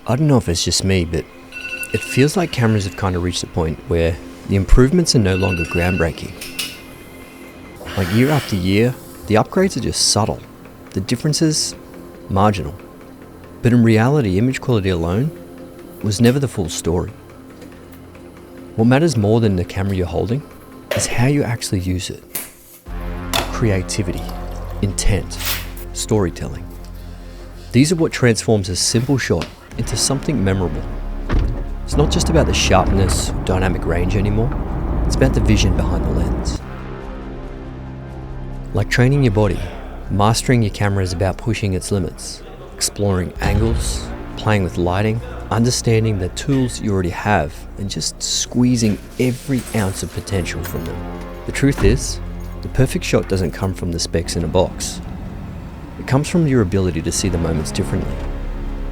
I don't know if it's just me, but it feels like cameras have kind of reached a point where the improvements are no longer groundbreaking. Like year after year, the upgrades are just subtle. The differences, marginal. But in reality, image quality alone was never the full story. What matters more than the camera you're holding is how you actually use it. Creativity, intent, storytelling. These are what transforms a simple shot into something memorable. It's not just about the sharpness or dynamic range anymore, it's about the vision behind the lens. Like training your body, mastering your camera is about pushing its limits, exploring angles, playing with lighting, understanding the tools you already have, and just squeezing every ounce of potential from them. The truth is, the perfect shot doesn't come from the specs in a box. It comes from your ability to see the moments differently,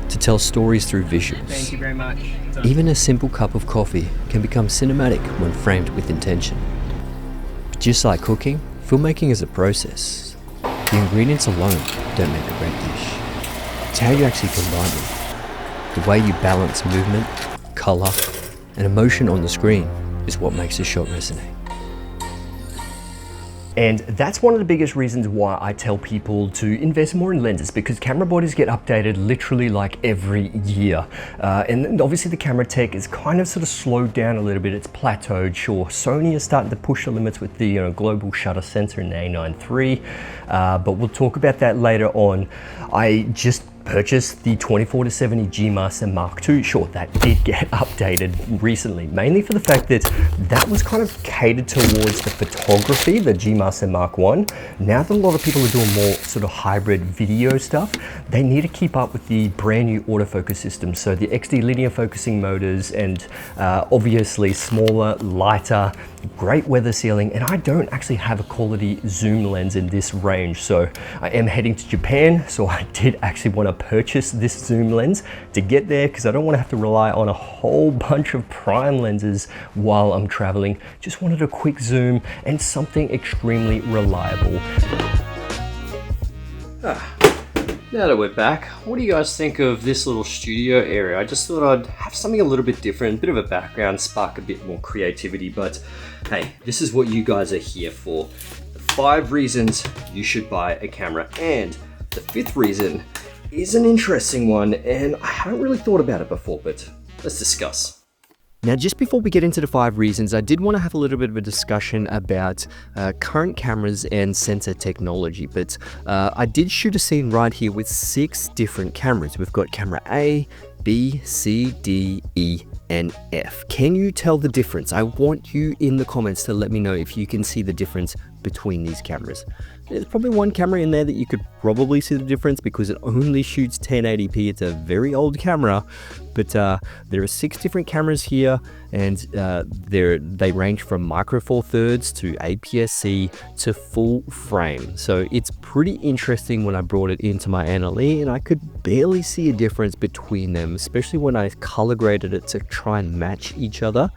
to tell stories through visuals. Thank you very much. Even a simple cup of coffee can become cinematic when framed with intention. But just like cooking, filmmaking is a process. The ingredients alone don't make a great dish. It's how you actually combine them. The way you balance movement, color, and emotion on the screen is what makes a shot resonate. And that's one of the biggest reasons why I tell people to invest more in lenses, because camera bodies get updated literally like every year. And obviously the camera tech is kind of sort of slowed down a little bit. It's plateaued. Sure, Sony is starting to push the limits with the global shutter sensor in the A9 III, but we'll talk about that later on. I just purchased the 24-70 G Master Mark II. Sure, that did get updated recently, mainly for the fact that that was kind of catered towards the photography, the G Master Mark I. Now that a lot of people are doing more sort of hybrid video stuff, they need to keep up with the brand new autofocus system. So the XD linear focusing motors and obviously smaller, lighter, great weather sealing, and I don't actually have a quality zoom lens in this range. So I am heading to Japan, so I did actually want to purchase this zoom lens to get there, because I don't want to have to rely on a whole bunch of prime lenses while I'm traveling. Just wanted a quick zoom and something extremely reliable. Now that we're back, what do you guys think of this little studio area? I just thought I'd have something a little bit different, a bit of a background, spark a bit more creativity, but hey, this is what you guys are here for. The 5 reasons you should buy a camera, and the 5th reason is an interesting one, and I haven't really thought about it before, but let's discuss. Now, just before we get into the 5 reasons, I did want to have a little bit of a discussion about current cameras and sensor technology, but I did shoot a scene right here with 6 different cameras. We've got camera A, B, C, D, E, and F. Can you tell the difference? I want you in the comments to let me know if you can see the difference between these cameras. There's probably one camera in there that you could probably see the difference because it only shoots 1080p. It's a very old camera, but there are 6 different cameras here, and they range from micro four thirds to APS-C to full frame. So it's pretty interesting. When I brought it into my NLE, and I could barely see a difference between them, especially when I color graded it to try and match each other.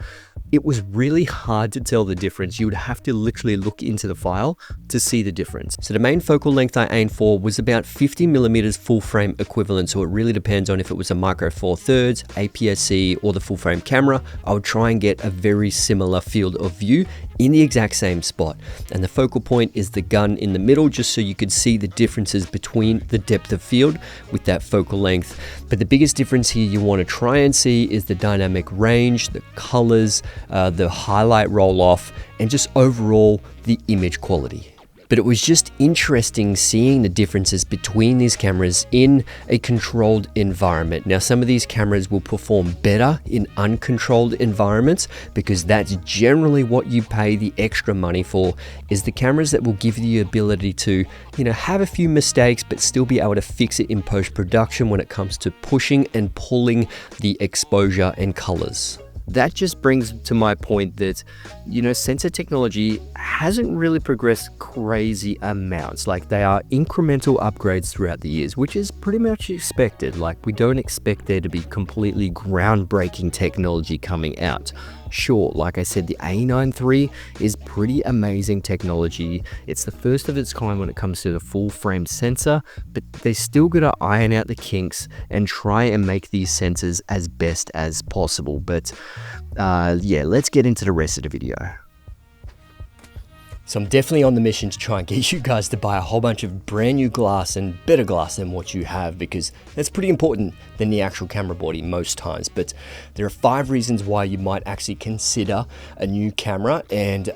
It was really hard to tell the difference. You would have to literally look into the file to see the difference. So the main focal length I aimed for was about 50mm full frame equivalent. So it really depends on if it was a micro four thirds, APS-C, or the full frame camera. I would try and get a very similar field of view in the exact same spot. And the focal point is the gun in the middle, just so you could see the differences between the depth of field with that focal length. But the biggest difference here you want to try and see is the dynamic range, the colors, the highlight roll off, and just overall the image quality. But it was just interesting seeing the differences between these cameras in a controlled environment. Now, some of these cameras will perform better in uncontrolled environments, because that's generally what you pay the extra money for, is the cameras that will give you the ability to, have a few mistakes, but still be able to fix it in post-production when it comes to pushing and pulling the exposure and colors. That just brings to my point that, sensor technology hasn't really progressed crazy amounts. Like, they are incremental upgrades throughout the years, which is pretty much expected. Like, we don't expect there to be completely groundbreaking technology coming out. Sure, like I said, the A9 III is pretty amazing technology. It's the first of its kind when it comes to the full frame sensor, but they still gotta iron out the kinks and try and make these sensors as best as possible. But yeah, let's get into the rest of the video. So I'm definitely on the mission to try and get you guys to buy a whole bunch of brand new glass and better glass than what you have, because that's pretty important than the actual camera body most times. But there are 5 reasons why you might actually consider a new camera, and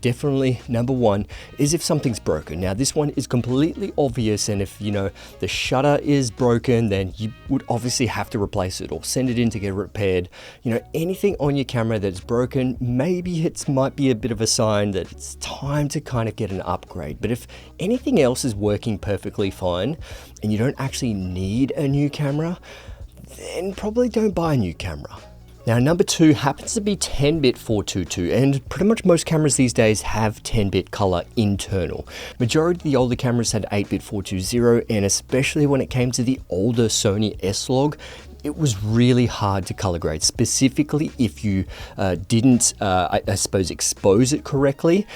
definitely number 1 is if something's broken. Now this one is completely obvious, and if the shutter is broken, then you would obviously have to replace it or send it in to get repaired. Anything on your camera that's broken, maybe it might be a bit of a sign that it's time to kind of get an upgrade. But if anything else is working perfectly fine and you don't actually need a new camera, then probably don't buy a new camera. Now number 2 happens to be 10-bit 422, and pretty much most cameras these days have 10-bit color internal. Majority of the older cameras had 8-bit 420, and especially when it came to the older Sony S-Log, it was really hard to color grade, specifically if you didn't, I suppose, expose it correctly.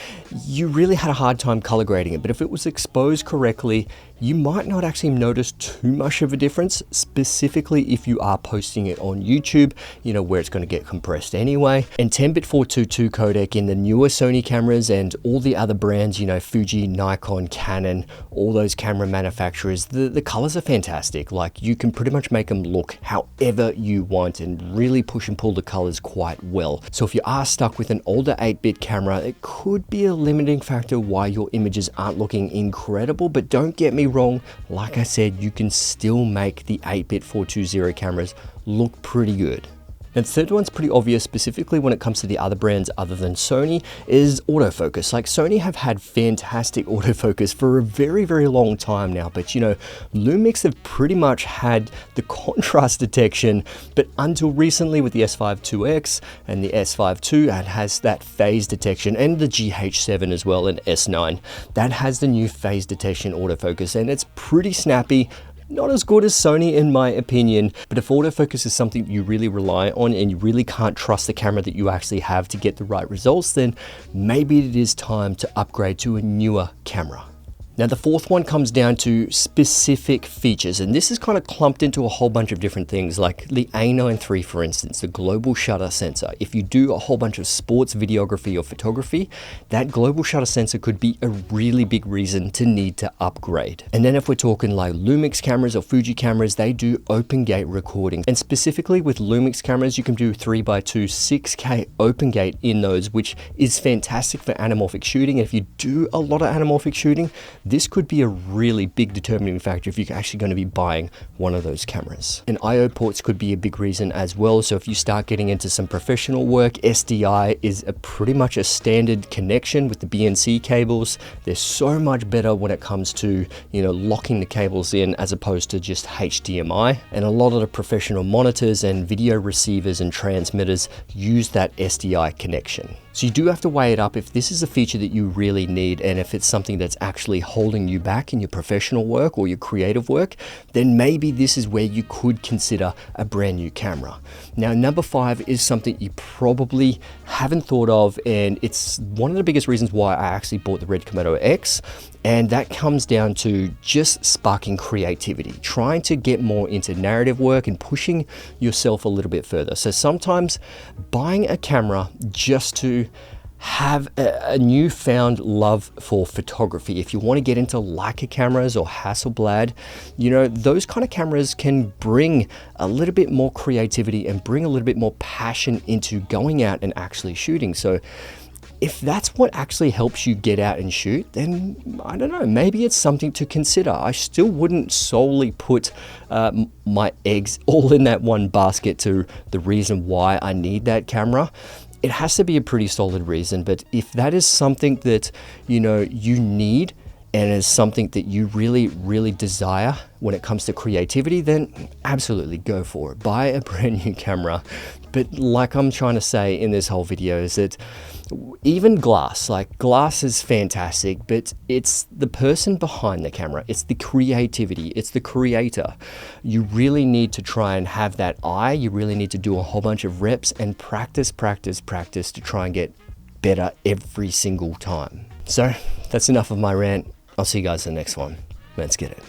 You really had a hard time color grading it, but if it was exposed correctly, you might not actually notice too much of a difference, specifically if you are posting it on YouTube, where it's going to get compressed anyway. And 10-bit 422 codec in the newer Sony cameras and all the other brands, Fuji, Nikon, Canon, all those camera manufacturers, the colors are fantastic. Like, you can pretty much make them look however you want and really push and pull the colors quite well. So if you are stuck with an older 8-bit camera, it could be a limiting factor why your images aren't looking incredible. But don't get me wrong, like I said, you can still make the 8-bit 420 cameras look pretty good. And the third one's pretty obvious, specifically when it comes to the other brands other than Sony, is autofocus. Like, Sony have had fantastic autofocus for a very, very long time now, but Lumix have pretty much had the contrast detection, but until recently with the S5 IIX and the S5 II, it has that phase detection, and the GH7 as well, and S9, that has the new phase detection autofocus, and it's pretty snappy. Not as good as Sony in my opinion, but if autofocus is something you really rely on and you really can't trust the camera that you actually have to get the right results, then maybe it is time to upgrade to a newer camera. Now the fourth one comes down to specific features, and this is kind of clumped into a whole bunch of different things, like the A9 III, for instance, the global shutter sensor. If you do a whole bunch of sports videography or photography, that global shutter sensor could be a really big reason to need to upgrade. And then if we're talking like Lumix cameras or Fuji cameras, they do open gate recording. And specifically with Lumix cameras, you can do 3x2 6K open gate in those, which is fantastic for anamorphic shooting. And if you do a lot of anamorphic shooting, this could be a really big determining factor if you're actually going to be buying one of those cameras. And I/O ports could be a big reason as well. So if you start getting into some professional work, SDI is pretty much a standard connection with the BNC cables. They're so much better when it comes to, locking the cables in as opposed to just HDMI. And a lot of the professional monitors and video receivers and transmitters use that SDI connection. So you do have to weigh it up if this is a feature that you really need, and if it's something that's actually holding you back in your professional work or your creative work, then maybe this is where you could consider a brand new camera. Now, number 5 is something you probably haven't thought of, and it's one of the biggest reasons why I actually bought the Red Komodo X, and that comes down to just sparking creativity, trying to get more into narrative work and pushing yourself a little bit further. So sometimes buying a camera just to have a newfound love for photography. If you want to get into Leica cameras or Hasselblad, those kind of cameras can bring a little bit more creativity and bring a little bit more passion into going out and actually shooting. So if that's what actually helps you get out and shoot, then I don't know, maybe it's something to consider. I still wouldn't solely put my eggs all in that one basket to the reason why I need that camera. It has to be a pretty solid reason, but if that is something that you need and is something that you really, really desire when it comes to creativity, then absolutely go for it. Buy a brand new camera. But like I'm trying to say in this whole video is that even glass is fantastic, but it's the person behind the camera. It's the creativity. It's the creator. You really need to try and have that eye. You really need to do a whole bunch of reps and practice to try and get better every single time. So that's enough of my rant. I'll see you guys in the next one. Let's get it.